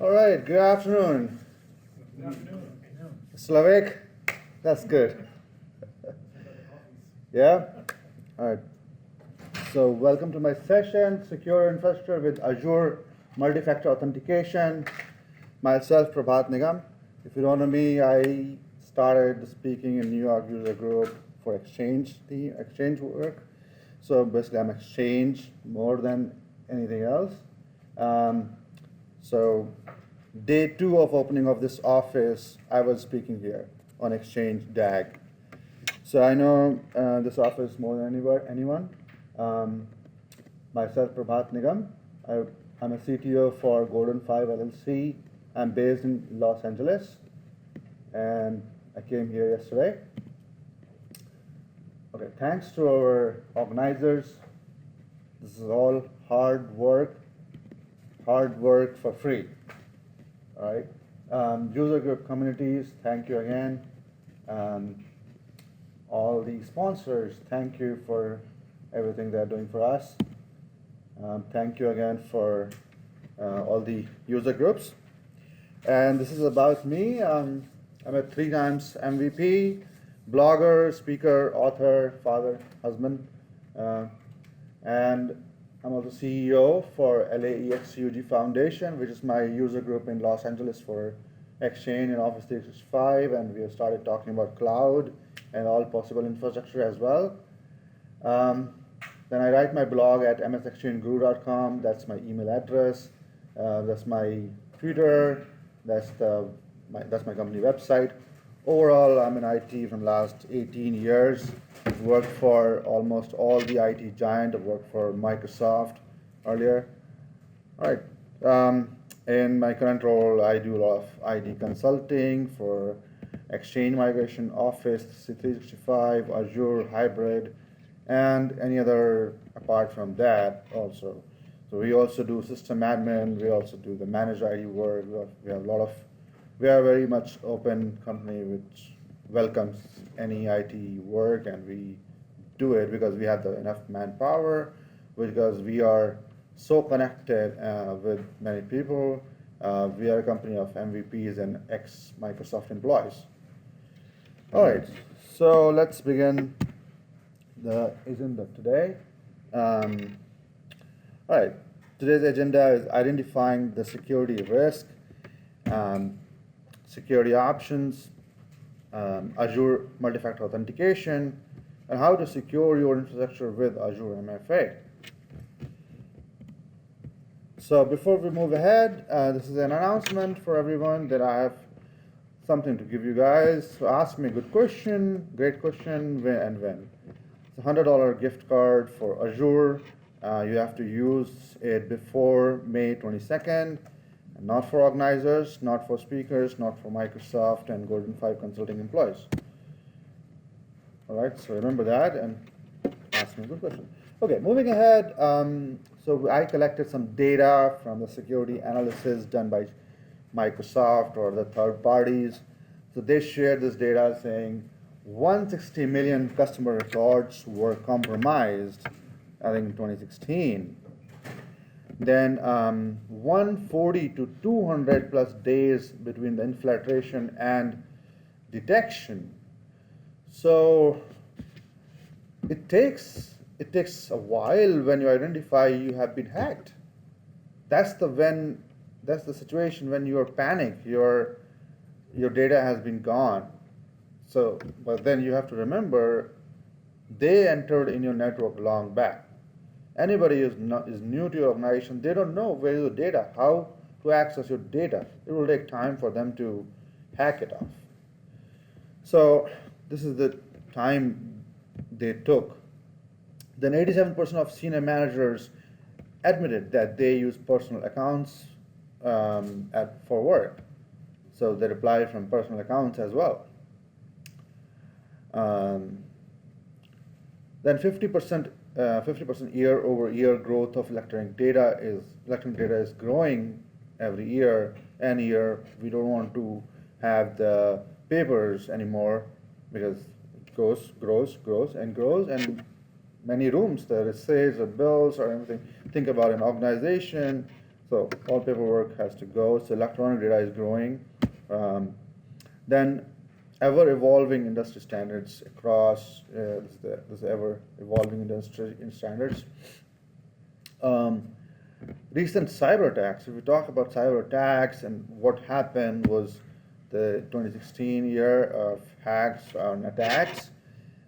All right, good afternoon. Good afternoon. Still awake? That's good. Yeah? All right. So welcome to my session, Secure Infrastructure with Azure Multi-Factor Authentication. Myself, Prabhat Nigam. If you don't know me, I started speaking in New York user group for Exchange, the Exchange work. So basically I'm Exchange more than anything else. So day 2 of opening of this office, I was speaking here on Exchange DAG. So I know this office more than anyone. Myself, Prabhat Nigam. I'm a CTO for Golden 5 LLC. I'm based in Los Angeles, and I came here yesterday. Okay, thanks to our organizers. This is all hard work for free. All right. User group communities, thank you again. All the sponsors, thank you for everything they're doing for us. Thank you again for all the user groups. And this is about me. I'm a 3 times MVP, blogger, speaker, author, father, husband, and I'm also CEO for LAEXUG Foundation, which is my user group in Los Angeles for Exchange and Office 365, and we have started talking about cloud and all possible infrastructure as well. Then I write my blog at msexchangeguru.com. That's my email address. That's my Twitter. That's my company website. Overall, I'm in IT from last 18 years. I've worked for almost all the IT giant. I've worked for Microsoft earlier. All right. In my current role, I do a lot of IT consulting for Exchange migration, Office 365, Azure hybrid, and any other apart from that also. So we also do system admin. We also do the managed IT work. We are a very much open company which welcomes any IT work, and we do it because we have enough manpower, because we are so connected with many people. We are a company of MVPs and ex-Microsoft employees. All right, so let's begin the agenda today. All right, today's agenda is identifying the security risk, security options, Azure Multi-Factor Authentication, and how to secure your infrastructure with Azure MFA. So before we move ahead, this is an announcement for everyone that I have something to give you guys. So ask me a good question, great question, when and when. It's a $100 gift card for Azure. You have to use it before May 22nd. Not for organizers, not for speakers, not for Microsoft and Golden 5 consulting employees. All right, so remember that and ask me a good question. Okay, moving ahead. So I collected some data from the security analysis done by Microsoft or the third parties. So they shared this data saying 160 million customer records were compromised, I think in 2016. Then 140 to 200 plus days between the infiltration and detection. So it takes a while when you identify you have been hacked. That's the situation when you are panicked, your data has been gone. So, but then you have to remember they entered in your network long back. Anybody is new to your organization, they don't know where is the data, how to access your data. It will take time for them to hack it off. So this is the time they took. Then 87% of senior managers admitted that they use personal accounts for work. So they replied from personal accounts as well. Then 50% year-over-year growth of electronic data is growing every year. Any year, we don't want to have the papers anymore because it grows, and many rooms, the receipts or bills or everything. Think about an organization. So all paperwork has to go. So electronic data is growing. Then ever evolving industry standards across this ever evolving industry standards. Recent cyber attacks. If we talk about cyber attacks and what happened was the 2016 year of hacks and attacks.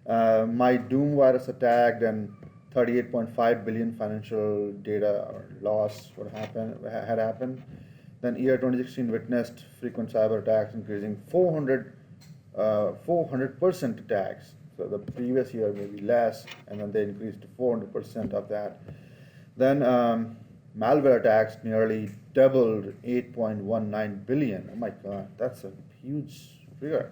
My Doom virus attack, and 38.5 billion financial data or loss had happened. Then year 2016 witnessed frequent cyber attacks increasing 400% attacks. So the previous year maybe less, and then they increased to 400% of that. Then malware attacks nearly doubled, 8.19 billion. Oh my God, that's a huge figure.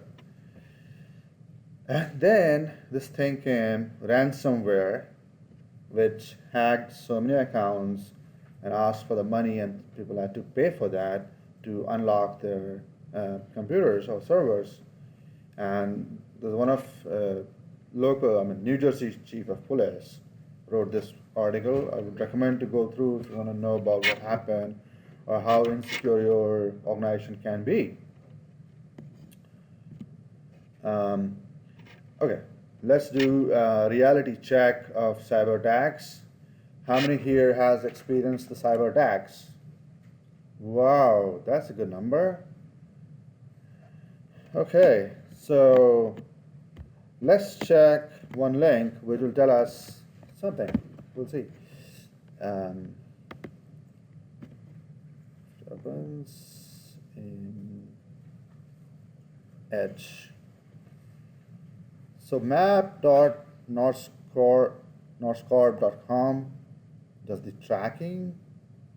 And then this thing came, ransomware, which hacked so many accounts and asked for the money, and people had to pay for that to unlock their computers or servers. And there's one of New Jersey chief of police wrote this article. I would recommend to go through if you want to know about what happened or how insecure your organization can be. Okay, let's do a reality check of cyber attacks. How many here has experienced the cyber attacks? Wow, that's a good number. Okay, so let's check one link which will tell us something. We'll see. Happens in Edge. So map.northcorp.com does the tracking,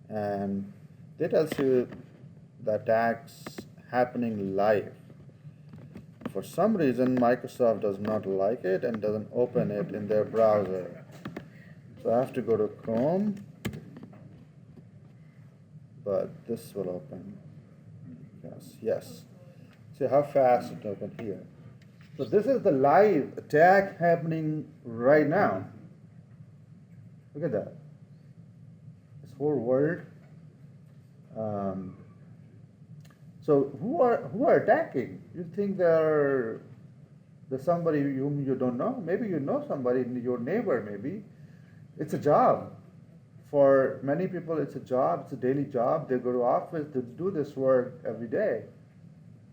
and they tells you the attacks happening live. For some reason, Microsoft does not like it and doesn't open it in their browser. So I have to go to Chrome, but this will open. Yes. See how fast it opened here. So this is the live attack happening right now. Look at that. This whole world. So who are attacking? You think there's somebody whom you don't know? Maybe you know somebody, your neighbor maybe. It's a job. For many people, it's a job. It's a daily job. They go to office to do this work every day.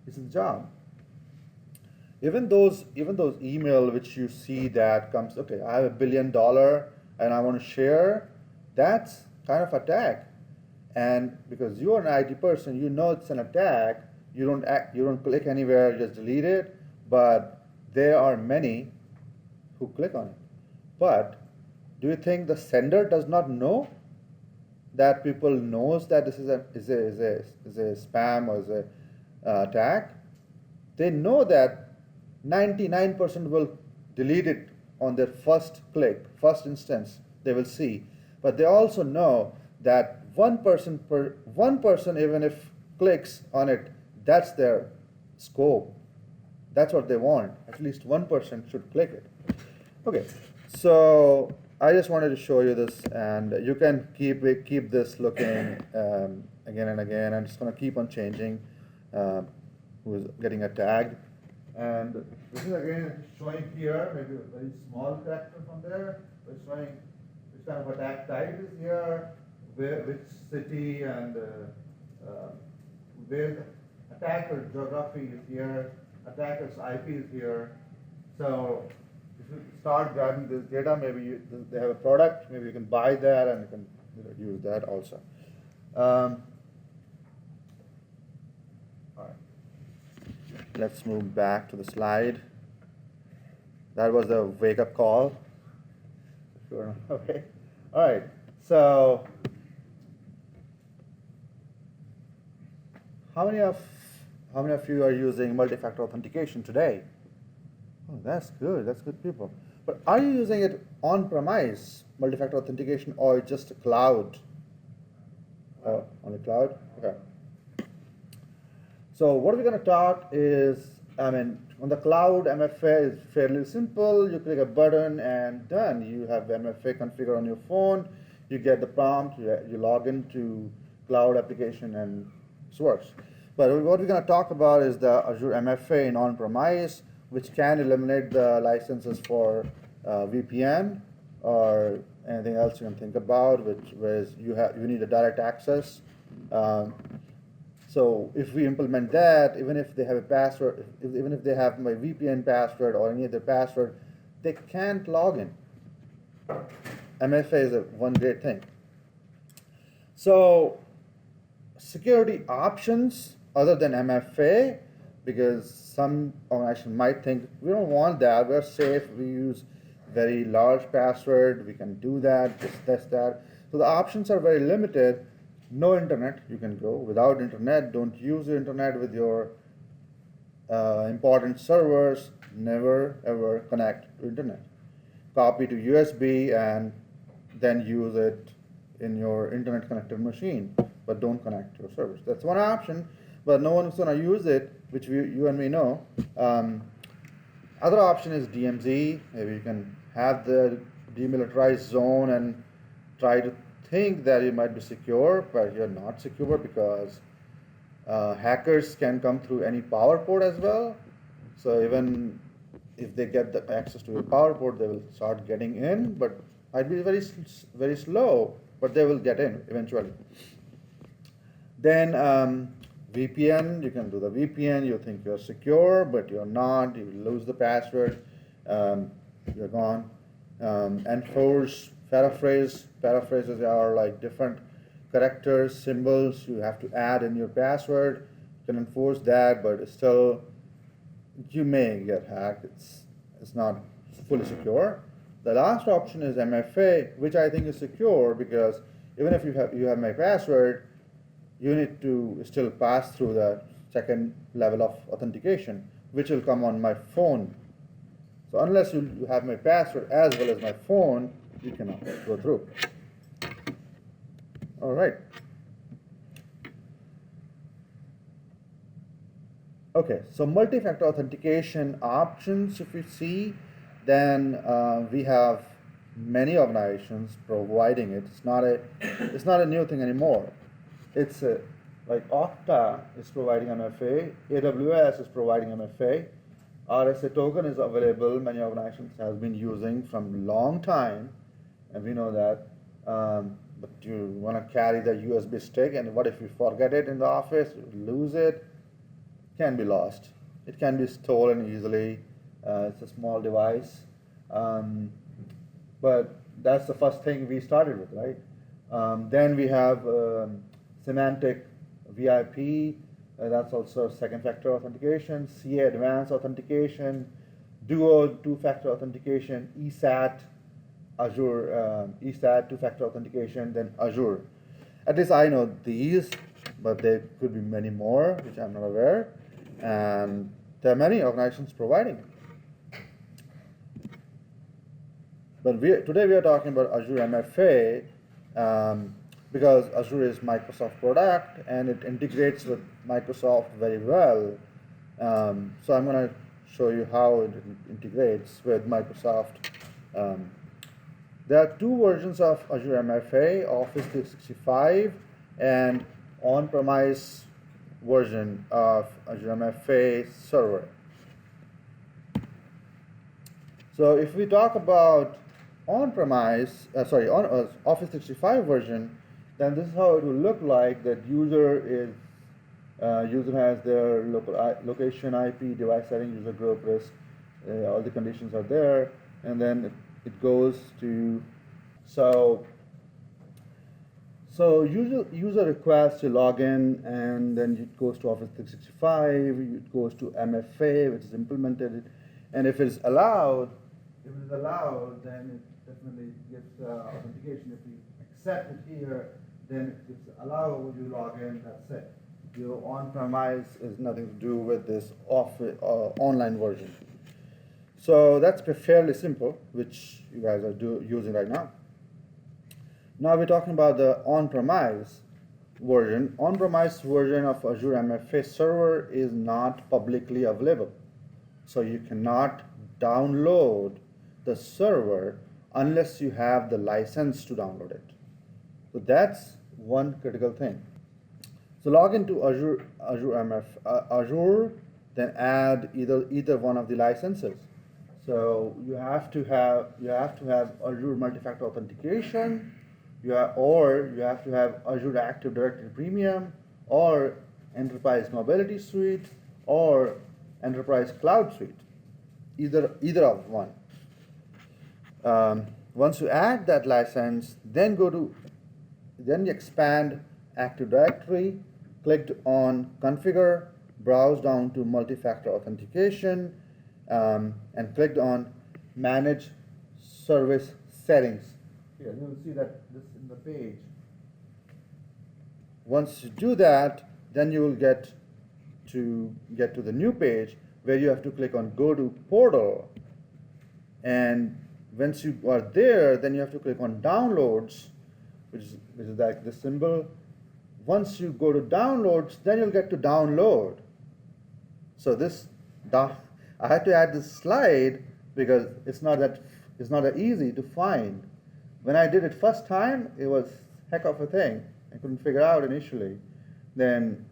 It's a job. Even those email which you see that comes, okay, I have $1 billion and I want to share, that's kind of attack. And because you're an IT person, you know it's an attack. You don't click anywhere, you just delete it. But there are many who click on it. But do you think the sender does not know that people knows that this is a spam or is a attack? They know that 99% will delete it on their first click, first instance they will see. But they also know that one person even if clicks on it, that's their scope. That's what they want. At least 1% should click it. Okay, so I just wanted to show you this, and you can keep this looking again and again. I'm just going to keep on changing who's getting tagged. And this is again showing here, maybe a very small character from there. It's showing which kind of attack type is here, which city, and where the attacker geography is here, attacker's IP is here. So if you start grabbing this data, maybe they have a product, maybe you can buy that and you can use that also. All right. Let's move back to the slide. That was the wake-up call. Sure. Okay. All right. So, how many of you are using multi-factor authentication today? Oh, that's good. That's good, people. But are you using it on-premise multi-factor authentication or just cloud? On the cloud. Okay. So what we're going to talk is, on the cloud, MFA is fairly simple. You click a button and done. You have MFA configured on your phone. You get the prompt. You log into cloud application, and it works. But what we're going to talk about is the Azure MFA in on-premise, which can eliminate the licenses for VPN or anything else you can think about, whereas you need a direct access. So if we implement that, even if they have a password, even if they have my VPN password or any other password, they can't log in. MFA is one great thing. So security options other than MFA, because some organization might think we don't want that, we're safe, we use very large password, we can do that, just test that. So the options are very limited. No internet, you can go without internet. Don't use the internet with your important servers. Never ever connect to internet. Copy to USB and then use it in your internet connected machine, but don't connect to your servers. That's one option, but no one's going to use it, which you and me know. Other option is DMZ. Maybe you can have the demilitarized zone and try to think that you might be secure, but you're not secure because hackers can come through any power port as well. So even if they get the access to your power port, they will start getting in, but might be very, very slow, but they will get in eventually. Then VPN, you can do the VPN, you think you're secure, but you're not, you lose the password, you're gone. Enforce, paraphrases are like different characters, symbols you have to add in your password. You can enforce that, but still you may get hacked. It's not fully secure. The last option is MFA, which I think is secure because even if you have my password, you need to still pass through the second level of authentication, which will come on my phone. So unless you have my password as well as my phone, you cannot go through. All right. Okay, so multi-factor authentication options, if we see, then we have many organizations providing it. It's not a new thing anymore. It's like Okta is providing MFA, AWS is providing MFA, RSA token is available. Many organizations have been using from long time, and we know that. But you want to carry the USB stick, and what if you forget it in the office? You lose it. It can be lost. It can be stolen easily. It's a small device, but that's the first thing we started with, right? Then we have semantic VIP. That's also second factor authentication, CA advanced authentication, duo two-factor authentication, ESAT, Azure ESAT two-factor authentication, then Azure. At least I know these, but there could be many more, which I'm not aware. And there are many organizations providing it. But today we are talking about Azure MFA because Azure is Microsoft product and it integrates with Microsoft very well. So I'm going to show you how it integrates with Microsoft. There are two versions of Azure MFA, Office 365 and on-premise version of Azure MFA server. So if we talk about on-premise, Office 365 version, then this is how it will look like. That user has their location, IP, device setting, user group, risk, all the conditions are there, and then it goes to so user requests to log in, and then it goes to Office 365. It goes to MFA, which is implemented, and if it's allowed, then it definitely gives authentication. If we accept it here, then it's allow you log in. That's it. Your on-premise is nothing to do with this online version. So that's fairly simple, which you guys are using right now. Now we're talking about the on-premise version. On-premise version of Azure MFA server is not publicly available. So you cannot download the server unless you have the license to download it. So that's one critical thing. So log into Azure, then add either one of the licenses. So you have to have Azure Multi-Factor Authentication, or you have to have Azure Active Directory Premium, or Enterprise Mobility Suite, or Enterprise Cloud Suite. Either of one. Once you add that license, then you expand Active Directory, clicked on Configure, browse down to Multi-Factor Authentication, and clicked on Manage Service Settings. Here, you will see that this in the page. Once you do that, then you will get to the new page where you have to click on Go to Portal, and once you are there, then you have to click on Downloads, which is like this symbol. Once you go to Downloads, then you'll get to download. So I had to add this slide because it's not that easy to find. When I did it first time, it was heck of a thing. I couldn't figure out initially. Then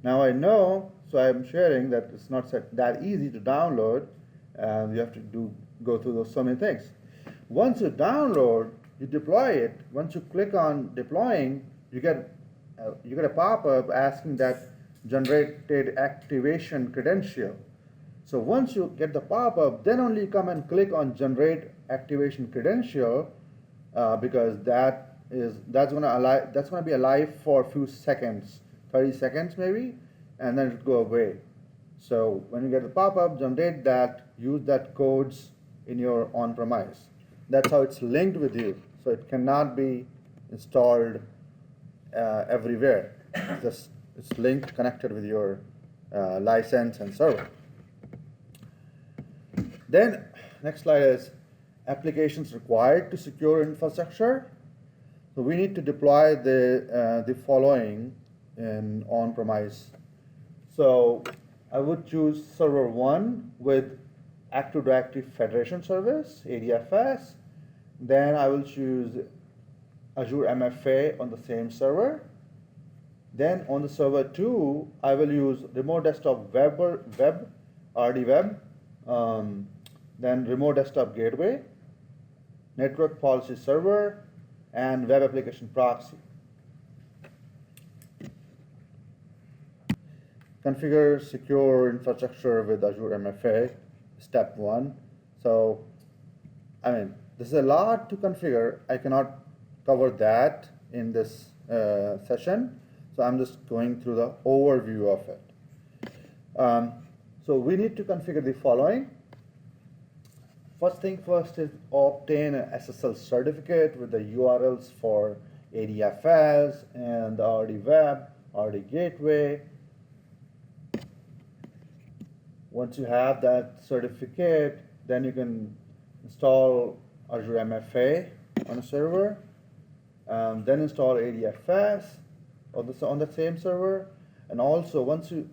now I know, so I'm sharing that it's not that easy to download. You have to go through so many things. Once you download, you deploy it. Once you click on deploying, you get a pop-up asking that generated activation credential. So once you get the pop-up, then only you come and click on generate activation credential, because that's gonna be alive for a few seconds, 30 seconds maybe, and then it'll go away. So when you get the pop-up, generate that, use that codes in your on-premise. That's how it's linked with you. So it cannot be installed everywhere. It's linked, connected with your license and server. Then next slide is applications required to secure infrastructure. So we need to deploy the following in on-premise. So I would choose server 1 with Active Directory Federation Service, ADFS. Then I will choose Azure MFA on the same server. Then on the server 2, I will use Remote Desktop Web, RDWeb, then Remote Desktop Gateway, Network Policy Server, and Web Application Proxy. Configure secure infrastructure with Azure MFA, step 1. So, this is a lot to configure. I cannot cover that in this session. So I'm just going through the overview of it. So we need to configure the following. First thing first is obtain an SSL certificate with the URLs for ADFS and the RDWeb, RD Gateway. Once you have that certificate, then you can install Azure MFA on a server, then install ADFS on the same server, and also once you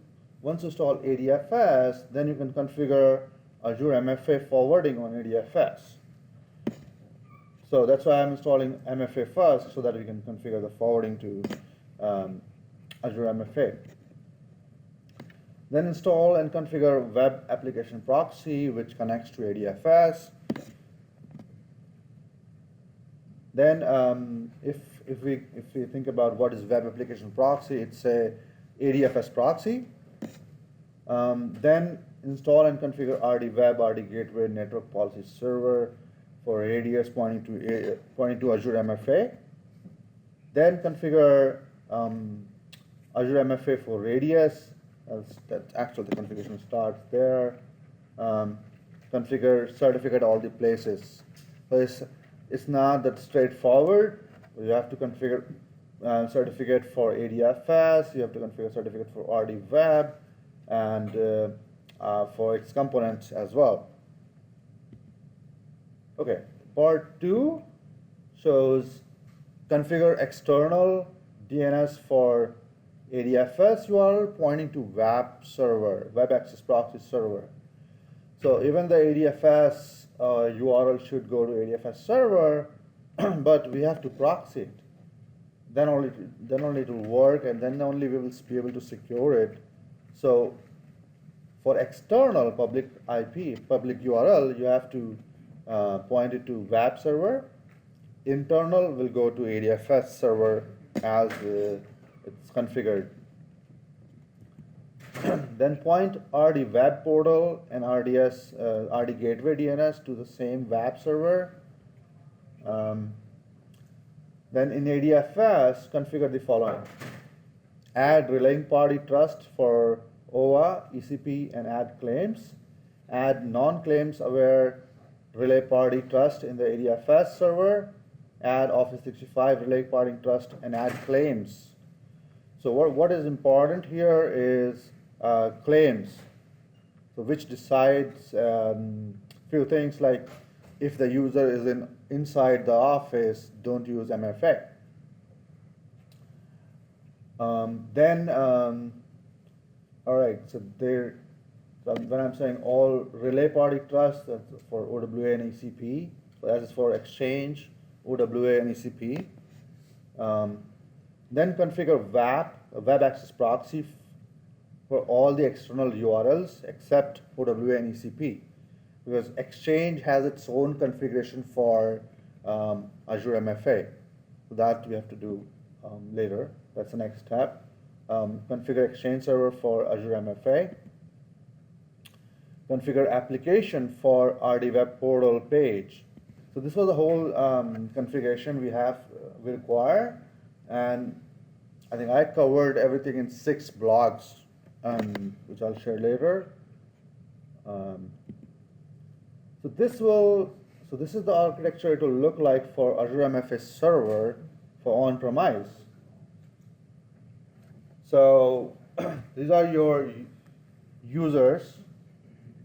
install ADFS, then you can configure Azure MFA forwarding on ADFS. So that's why I'm installing MFA first, so that we can configure the forwarding to Azure MFA. Then install and configure Web Application Proxy, which connects to ADFS. Then if we think about what is Web Application Proxy, it's a ADFS proxy. Then install and configure RDWeb, RD Gateway, Network Policy Server for ADS pointing to Azure MFA. Then configure Azure MFA for Radius. That's actually the configuration starts there. Configure certificate all the places. So it's not that straightforward. You have to configure certificate for ADFS. You have to configure certificate for RDWeb and for its components as well. Okay, part 2 shows configure external DNS for ADFS URL pointing to web access proxy server. So even the ADFS URL should go to ADFS server, but we have to proxy it. then only it will work, and then only we will be able to secure it. So for external public IP, public URL, you have to point it to web server. Internal will go to ADFS server as it's configured. Then point RDWeb portal and RD gateway DNS to the same web server. Then in ADFS, configure the following. Add relaying party trust for OA, ECP, and add claims. Add non-claims aware relay party trust in the ADFS server. Add Office 365 relay party trust and add claims. So what is important here is claims. So which decides few things like if the user is inside the office, don't use MFA. All right, so when I'm saying all relay party trust, that's for OWA and ECP, so that is for Exchange, OWA and ECP. Then configure web access proxy for all the external URLs except OWA and ECP, because Exchange has its own configuration for Azure MFA. So that we have to do later. That's the next step. Configure Exchange server for Azure MFA. Configure application for RDWeb portal page. So this was the whole configuration we require, and I think I covered everything in 6 blogs, which I'll share later. So this is the architecture it will look like for Azure MFA server for on-premise. So these are your users.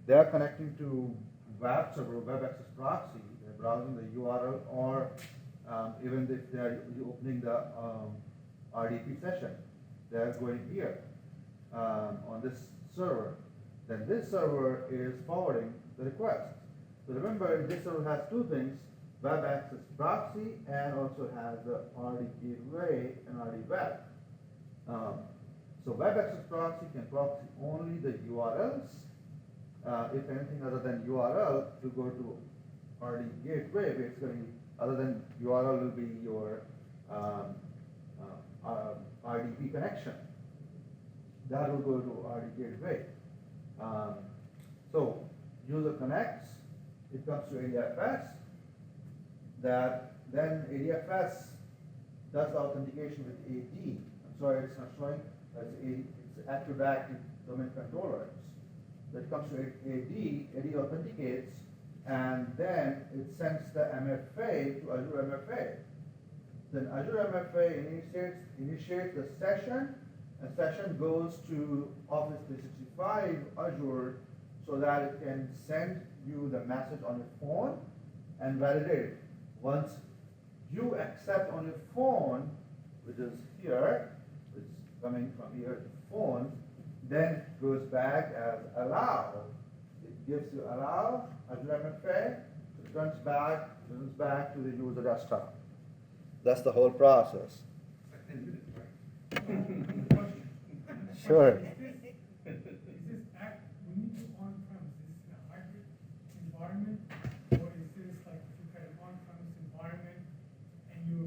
They are connecting to web server, web access proxy. They're browsing the URL, or even if they are opening the RDP session, they are going here on this server. Then this server is forwarding the request. So remember, this server has 2 things: web access proxy, and also has the RD gateway and RDWeb. So web access proxy can proxy only the URLs. If anything other than URL, to go to RD gateway, basically other than URL will be your RDP connection. That will go to RD gateway. So user connects, it comes to ADFS. Then ADFS does the authentication with AD. I'm sorry, it's not showing. It's active domain controller. That comes to AD authenticates, and then it sends the MFA to Azure MFA. Then Azure MFA initiates the session, and session goes to Office 365 Azure so that it can send you the message on your phone and validate it. Once you accept on your phone, which is here, it's coming from here to phone, then it goes back as allow. It gives you allow, Azure MFA, it returns back to the user desktop. That's the whole process. Sure. Is this act when you do on-premise, is this in a hybrid environment, or is this like if you've got an on-premise environment and you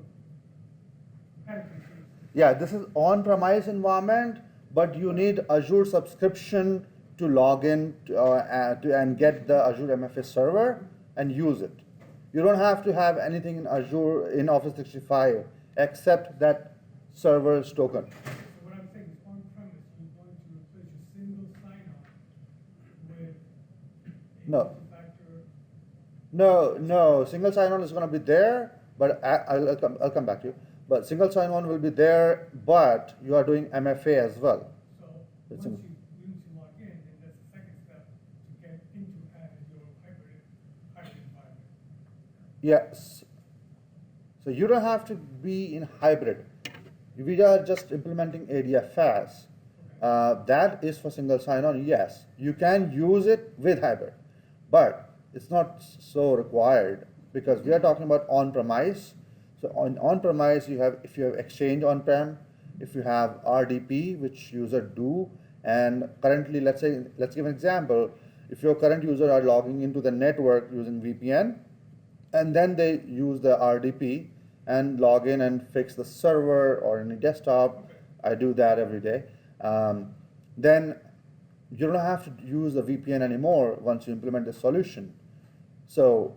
kind of confused? Yeah, this is on-premise environment, but you need Azure subscription to log in and get the Azure MFA server and use it. You don't have to have anything in Azure in Office 365 except that server's token. So what I'm saying is on-premise, you're going to replace your single sign-on with a No. multi-factor. No, single sign-on is going to be there, but I'll come back to you. But single sign-on will be there, but you are doing MFA as well. So once you log in, then that's the second step to get into your hybrid environment. Yes. So you don't have to be in hybrid. We are just implementing ADFS. That is for single sign-on. Yes, you can use it with hybrid, but it's not so required because we are talking about on-premise. So on-premise, if you have Exchange on-prem, if you have RDP, which user do, and currently, let's give an example. If your current user are logging into the network using VPN, and then they use the RDP and log in and fix the server or any desktop, I do that every day. Then you don't have to use the VPN anymore once you implement the solution. So,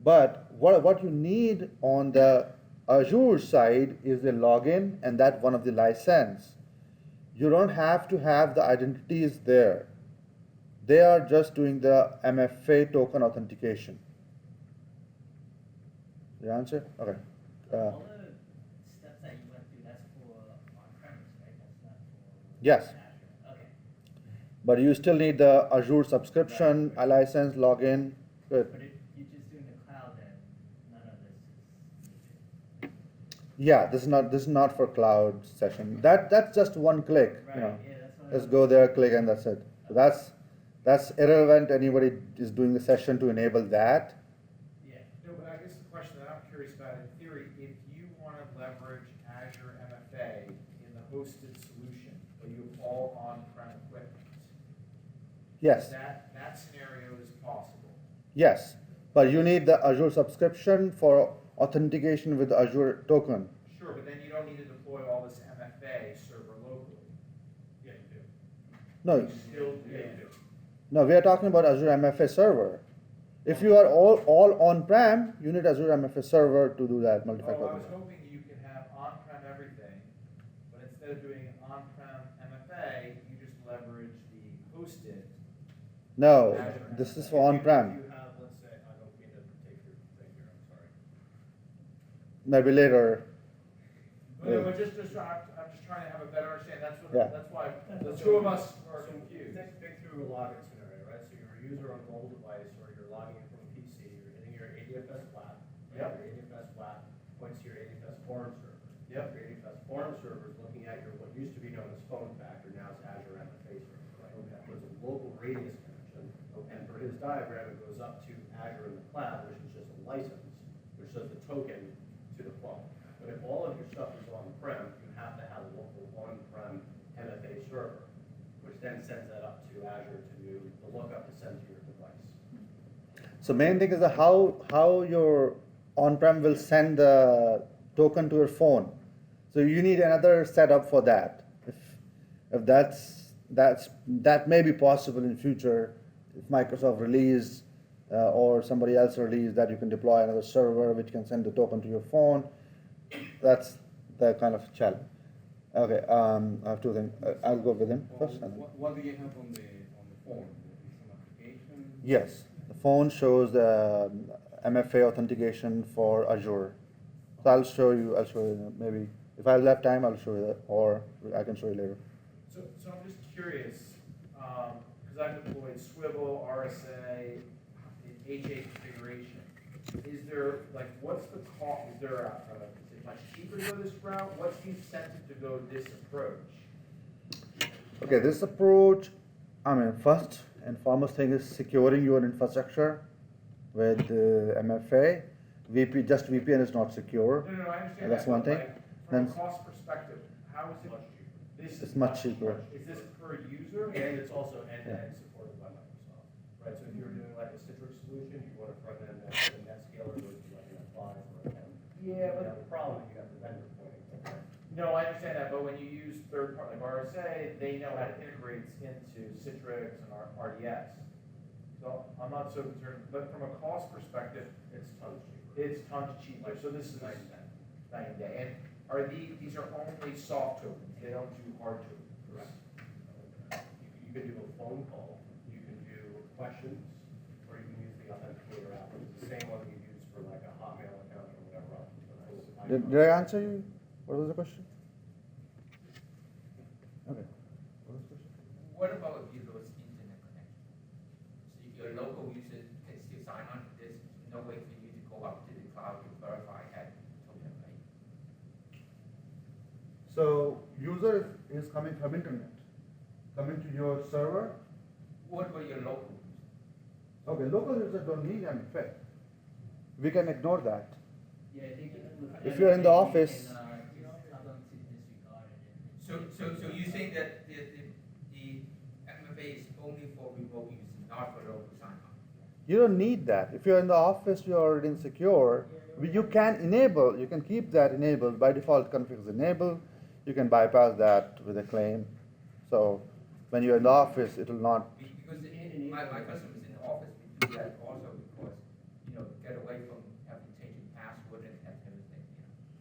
but what you need on the Azure side is the login, and that one of the license. You don't have to have the identities there. They are just doing the MFA token authentication. The answer? Okay. All the steps that you went through, that's for on-premise, right? That's not for Yes. Azure. Okay. But you still need the Azure subscription, a license, login. Good. But if you're just doing the cloud, then none of this is needed. Yeah, this is not for cloud session. That's just one click. Right. You know, Yeah, that's what just go there, click, and that's it. So that's irrelevant. Anybody is doing the session to enable that. Yeah. No, but I guess the question that I'm curious about, in theory, if you want to leverage Azure MFA in the hosted solution, but you have all on-prem equipment, Yes. that scenario is possible. Yes. But you need the Azure subscription for authentication with Azure token. Sure, but then you don't need to deploy all this MFA server locally. Yeah, you do. No, You still do. no, we are talking about Azure MFA server. If you are all on-prem, you need Azure MFA server to do that Oh, multi-factor. I was hoping you could have on-prem everything, but instead of doing on-prem MFA, you just leverage the hosted. No, Azure this is MFA. for on-prem. If you have, let's say, I don't mean to take your thing here, I'm sorry. Maybe later. No, but I'm just trying to have a better understanding, Yeah. that's why the two of us are So confused. think through a login scenario, right? So you're a user on a mobile device, or you're logging in from a PC, you're hitting your ADFS flat. Right? Yep. Your ADFS flat points to your ADFS forum server. Yep. Your ADFS forum server is looking at your, what used to be known as Twofactor, now it's Azure MFA server, right? Okay. So it's a local radius connection. And for his diagram, it goes up to Azure in the cloud, which is just a license, which says the token to the phone. But if all of your stuff is on-prem, you have to have a local on-prem MFA server, which then sends that up to Azure to do the lookup to send to your device. So main thing is the how your on-prem will send the token to your phone. So you need another setup for that. If that may be possible in future, if Microsoft release or somebody else release that you can deploy another server which can send the token to your phone. That's the kind of challenge. Okay, I have two things. I'll go with him first. and then- What do you have on the phone? Some application? Yes, the phone shows the MFA authentication for Azure. So I'll show you maybe. If I have time, I'll show you that, or I can show you later. So I'm just curious, because I've deployed Swivel, RSA, HA configuration. Is there, what's the cost, is it much cheaper to go this route? What's the incentive to go this approach? Okay, this approach, first and foremost thing is securing your infrastructure with MFA. VPN is not secure. No, I understand That's that, one but, thing. from a Then- cost perspective, how is it? This It's is much cheaper. Is this per user? And it's also end-to-end supported by Microsoft, right? So if you're doing like a Citrix solution, you want to front end that the NetScaler goes to like an F5 or an M. Yeah, but- You have a problem, you have the vendor pointing to that. No, I understand that, but when you use third party like RSA, they know how to integrate into Citrix and RDS. So I'm not so concerned, but from a cost perspective, It's tons cheaper. it's tons cheaper. So this is Nice then. night and day. And are these are only soft tokens? They don't do hard tokens. Correct. You can do a phone call, you can do questions, or you can use the authenticator app. It's the same one you use for like a Hotmail account or whatever else. Did I answer you? What was the question? Okay. What was the question? What about if you lose internet connection? So if your local user can still sign on, there's no way for you to go up to the cloud to verify that token, right? So user is coming from internet, coming to your server. What about your local user? Okay, local users don't need MFA. We can ignore that. Yeah, I think If you're in the office- Tell them to disregard it. So you think that the MFA is only for remote use, not for local sign-on? You don't need that. If you're in the office, you're already insecure. You can enable, you can keep that enabled. By default, config is enabled. You can bypass that with a claim. So when you're in the office, it will not. Because my customers in the office, we do that also because, get away from having changing password and everything,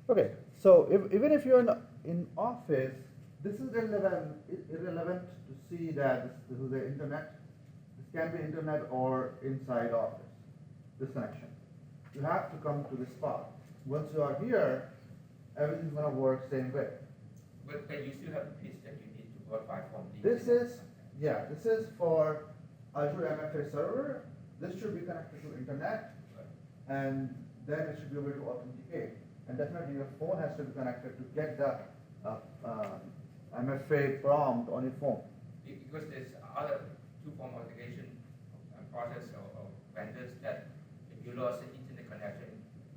Okay, so even if you're in office, this is irrelevant to see that this is the internet. This can be internet or inside office, this connection. You have to come to this spot. Once you are here, everything's gonna work same way. But you still have a piece that you need to verify from the. This is for Azure MFA server. This should be connected to internet, and then it should be able to authenticate. And definitely your phone has to be connected to get the MFA prompt on your phone. Because there's other two-form authentication process or vendors that if you lost an internet connection,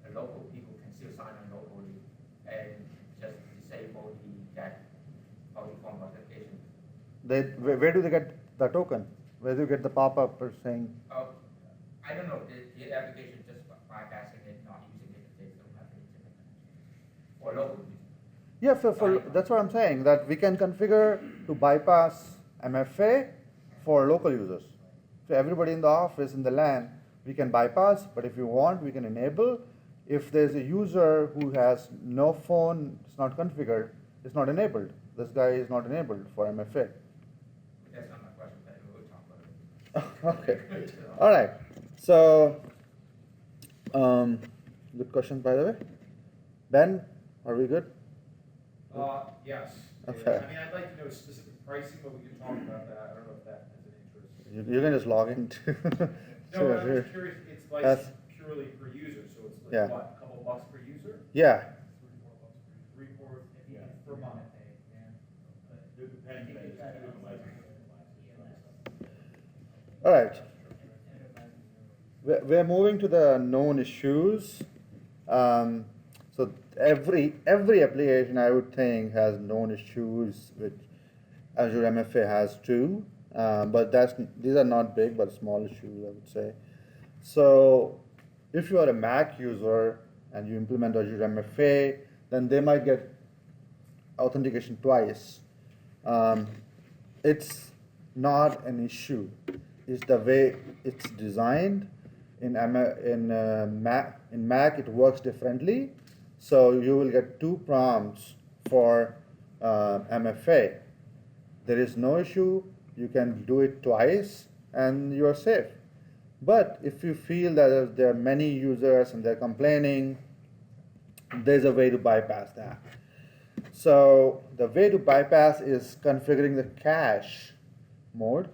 the local people can still sign on locally and just disable that multi-form authentication. Where do they get the token? Where do you get the pop-up or saying? I don't know, the application just bypassing it, not using it if they don't have an internet connection. For local use. Yeah, that's what I'm saying, that we can configure to bypass MFA for local users. So everybody in the office, in the LAN, we can bypass, but if you want, we can enable. If there's a user who has no phone, it's not configured, it's not enabled. This guy is not enabled for MFA. That's not my question, but we'll talk about it. Okay, all right. So, good question, by the way. Ben, are we good? Yes. Okay. I mean, I'd like to know specific pricing, but we can talk about that. I don't know if that is an interest. You can just log into. No, I'm Azure. just curious, it's That's- licensed purely per user, so it's Yeah. like what, a couple bucks per user? Yeah, Three, four, per month. all right. We're moving to the known issues. So every application, I would think, has known issues, which Azure MFA has too. But these are not big, but small issues, I would say. So if you are a Mac user and you implement Azure MFA, then they might get authentication twice. It's not an issue. It's the way it's designed. In Mac, it works differently. So you will get two prompts for MFA. There is no issue. You can do it twice, and you are safe. But if you feel that there are many users and they're complaining, there's a way to bypass that. So the way to bypass is configuring the cache mode.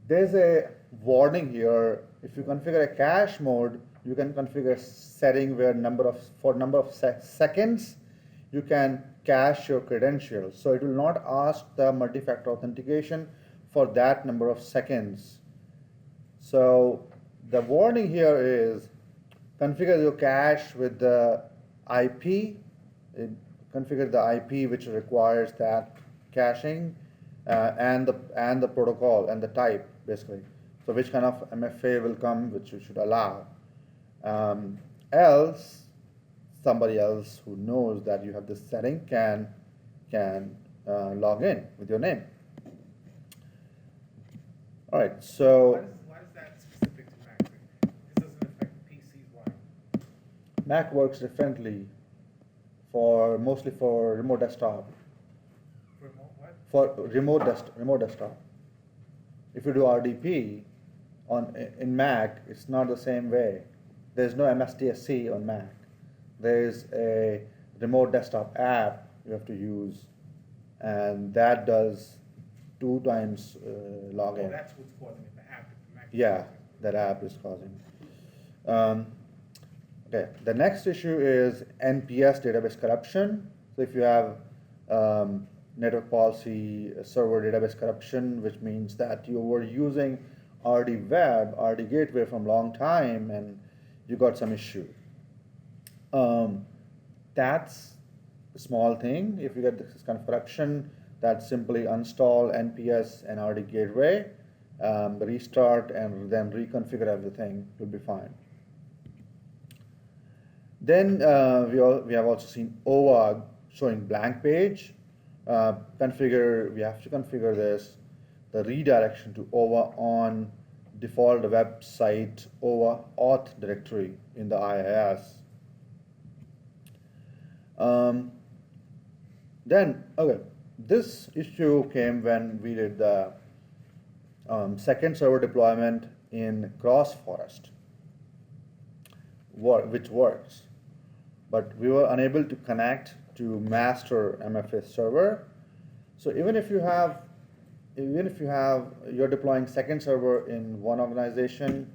There's a warning here. If you configure a cache mode, you can configure a setting where number of seconds you can cache your credentials. So it will not ask the multi-factor authentication for that number of seconds. So the warning here is configure your cache with the IP. Configure the IP which requires that caching and the protocol and the type, basically. So which kind of MFA will come, which you should allow. Else, somebody else who knows that you have this setting can log in with your name. All right, so Why is that specific to Mac? This doesn't affect PCs, why? Mac works differently mostly for remote desktop. Remote what? For remote desktop. If you do RDP in Mac, it's not the same way. There's no MSTSC on Mac. There's a remote desktop app you have to use, and that does 2 times login. Oh, that's what's causing it, the app. The Mac. Yeah, that app is causing. Okay, the next issue is NPS database corruption. So if you have network policy server database corruption, which means that you were using RDWeb, RD gateway from long time, and you got some issue. That's a small thing. If you get this kind of correction, that's simply install nps and RD gateway, restart, and then reconfigure everything. You'll be fine. Then we have also seen OA showing blank page. We have to configure this, the redirection to OA on default website OA auth directory in the IIS. This issue came when we did the second server deployment in Cross Forest, which works, but we were unable to connect to master MFA server. So even if you're deploying second server in one organization,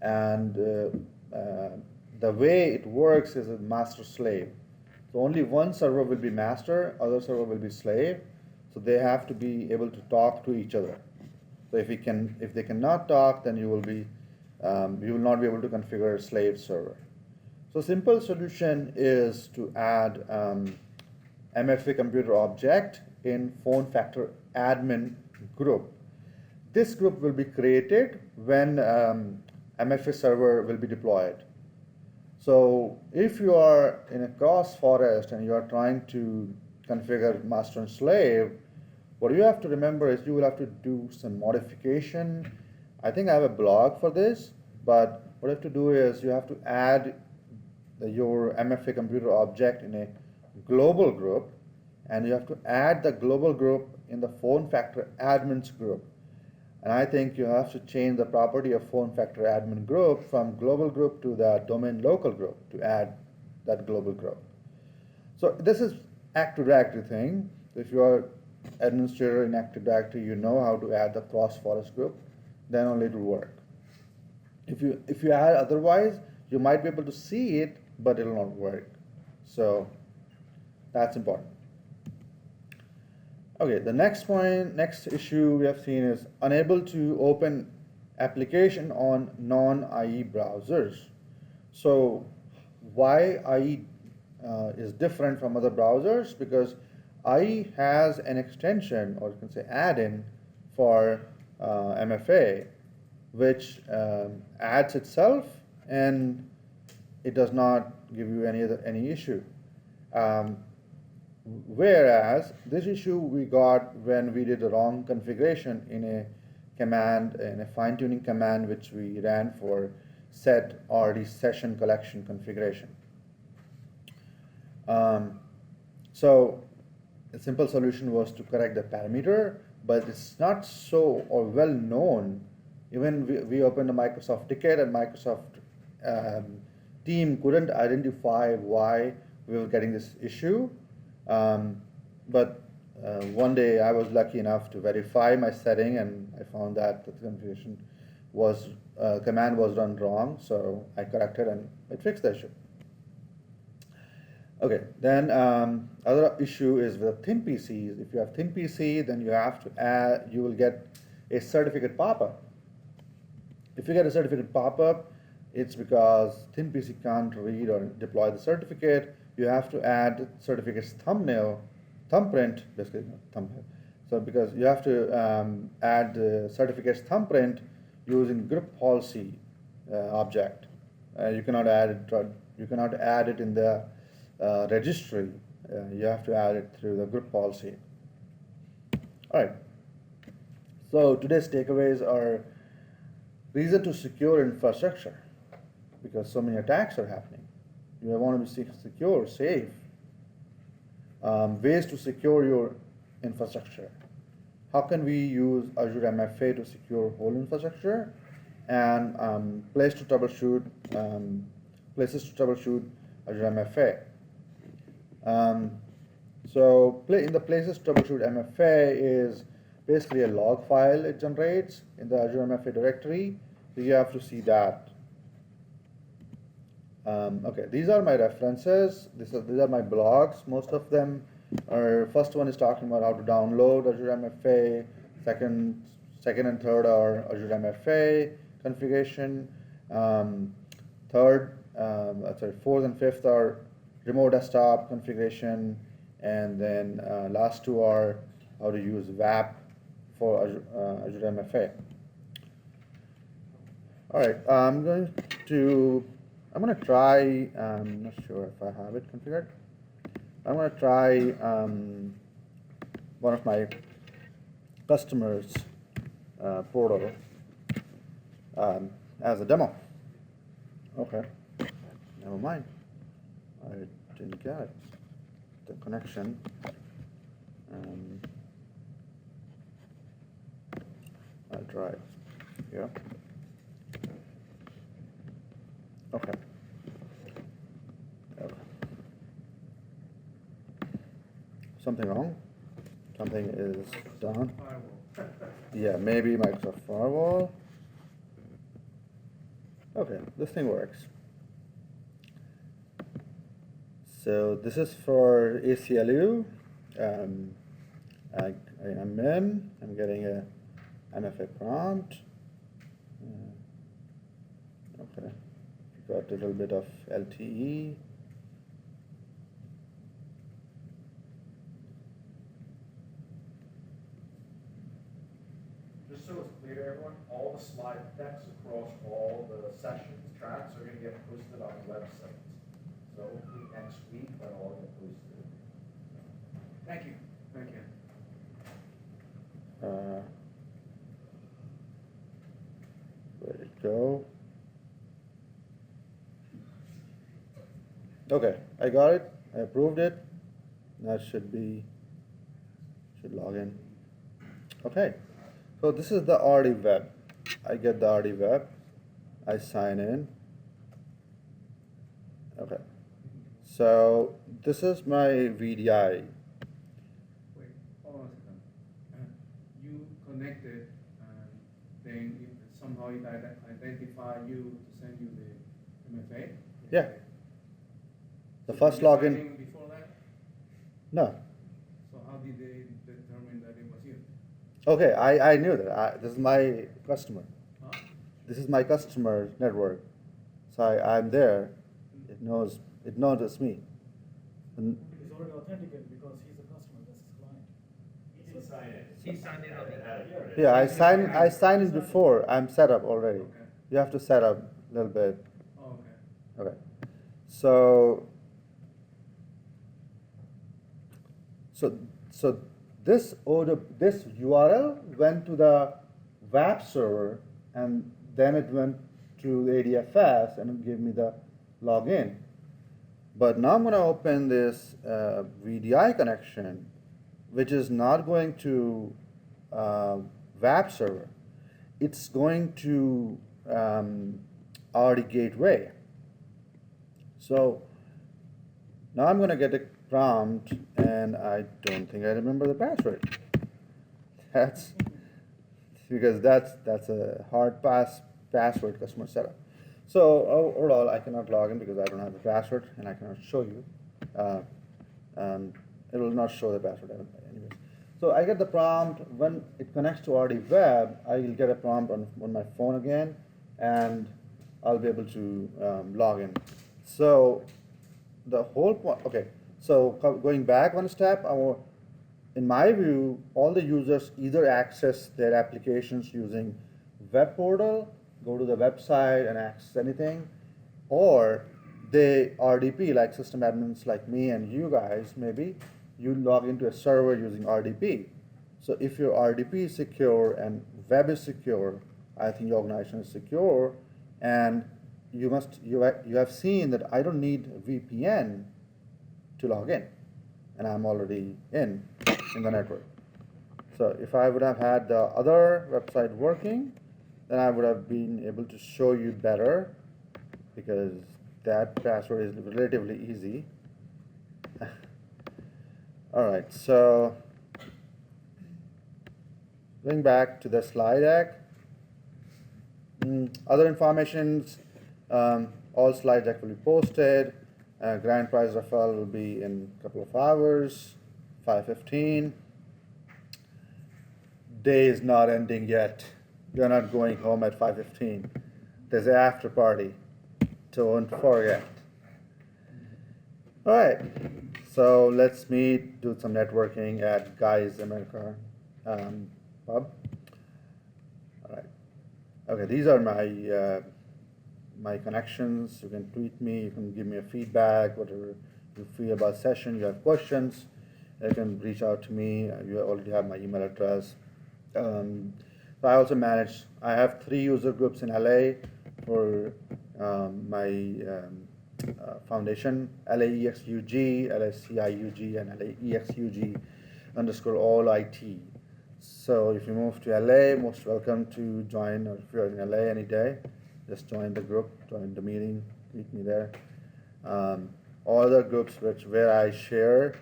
and the way it works is a master slave. So only one server will be master, other server will be slave. So they have to be able to talk to each other. So if they cannot talk, then you will not be able to configure a slave server. So simple solution is to add MFA computer object in Phonefactor admin group. This group will be created when MFA server will be deployed. So if you are in a Cross Forest and you are trying to configure master and slave, what you have to remember is you will have to do some modification. I think I have a blog for this, but what you have to do is you have to add your MFA computer object in a global group, and you have to add the global group in the Phonefactor admins group. And I think you have to change the property of Phonefactor admin group from global group to the domain local group to add that global group. So this is Active Directory thing. If you are administrator in Active Directory, you know how to add the Cross Forest group, then only it will work. If you add otherwise, you might be able to see it, but it will not work. So that's important. Okay, the next issue we have seen is unable to open application on non-IE browsers. So why IE is different from other browsers? Because IE has an extension, or you can say add-in, for MFA, which adds itself, and it does not give you any issue. Whereas this issue we got when we did the wrong configuration in a command, in a fine-tuning command which we ran for set RD session collection configuration. So the simple solution was to correct the parameter, but it's not so or well known. Even we opened a Microsoft ticket, and Microsoft team couldn't identify why we were getting this issue. But one day I was lucky enough to verify my setting, and I found that the configuration command was run wrong, so I corrected and it fixed the issue. Okay, then other issue is with thin PCs. If you have thin PC, then you will get a certificate pop-up. If you get a certificate pop-up, it's because thin PC can't read or deploy the certificate. You have to add certificate's thumbprint, basically thumbprint. So because you have to add the certificate's thumbprint using group policy object. You cannot add it. You cannot add it in the registry. You have to add it through the group policy. All right. So today's takeaways are reason to secure infrastructure, because so many attacks are happening. You want to be secure, safe. Ways to secure your infrastructure. How can we use Azure MFA to secure whole infrastructure? And places to troubleshoot Azure MFA. So in the places to troubleshoot MFA is basically a log file it generates in the Azure MFA directory. So you have to see that. Okay, these are my references. These are my blogs. Most of them are, first one is talking about how to download Azure MFA. Second and third are Azure MFA configuration. Third fourth and fifth are remote desktop configuration, and then last two are how to use WAP for Azure MFA. All right, I'm going to try, I'm not sure if I have it configured. I'm going to try one of my customers' portal as a demo. Okay, never mind. I didn't get it. The connection. I'll try it. Yeah. Okay. Okay. Something wrong? Something is done. Firewall. Yeah, maybe Microsoft Firewall. Okay, this thing works. So this is for ACLU. I'm in. I'm getting a MFA prompt. Okay, got a little bit of LTE. Just so it's clear to everyone, all the slide decks across all the sessions, tracks are gonna get posted on the website. So hopefully next week, that'll all get posted. Thank you. Thank you. Where'd it go? Okay, I got it. I approved it. That should log in. Okay, so this is the RDWeb. I get the RDWeb. I sign in. Okay, so this is my VDI. Wait, hold on a second. You connected, and then somehow it identify you to send you the MFA? Yeah. The So first did you sign login. in before that? No. So how did they determine that it was you? Okay, I knew that. This is my customer. Huh? This is my customer network. So I'm there. It knows it's me. And He's already authenticated because he's a customer, that's his client. He didn't sign it. He signed in already. yeah, I signed in before. I'm set up already. Okay. You have to set up a little bit. Oh, okay. Okay. So this URL went to the WAP server, and then it went to the ADFS and it gave me the login. But now I'm going to open this VDI connection, which is not going to WAP server. It's going to RD gateway. So now I'm going to get a prompt, and I don't think I remember the password. That's because that's a hard password customer setup. So overall, I cannot log in because I don't have the password, and I cannot show you. It will not show the password anyways. So I get the prompt. When it connects to RDWeb, I will get a prompt on my phone again, and I'll be able to log in. So the whole point, okay, so going back one step, in my view, all the users either access their applications using web portal, go to the website and access anything, or they RDP, like system admins like me and you guys, maybe, you log into a server using RDP. So if your RDP is secure and web is secure, I think your organization is secure, and you have seen that I don't need a VPN to log in, and I'm already in the network. So if I would have had the other website working, then I would have been able to show you better, because that password is relatively easy. All right, so going back to the slide deck, other informations, all slide deck will be posted. Grand prize raffle will be in a couple of hours, 5:15. Day is not ending yet. You're not going home at 5:15. There's an after party Don't forget. All right, so let's meet, do some networking at Guys America pub. All right. Okay, these are my my connections. You can tweet me. You can give me a feedback, whatever you feel about session. You have questions, you can reach out to me. You already have my email address. So I also manage. I have 3 user groups in LA for my foundation: LAEXUG, LACIUG, and LAEXUG _ all IT. So if you move to LA, most welcome to join. Or if you're in LA any day, just join the group, join the meeting, meet me there. All other groups where I share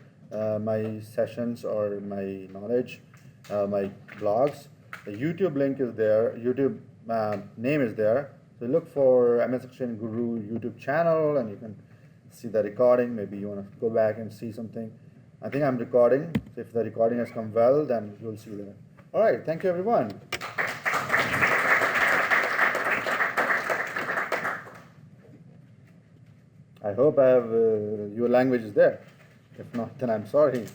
my sessions or my knowledge, my blogs. The YouTube link is there. YouTube name is there. So look for MS Exchange Guru YouTube channel, and you can see the recording. Maybe you want to go back and see something. I think I'm recording. So if the recording has come well, then you'll see there. All right. Thank you, everyone. I hope I have your language is there. If not, then I'm sorry.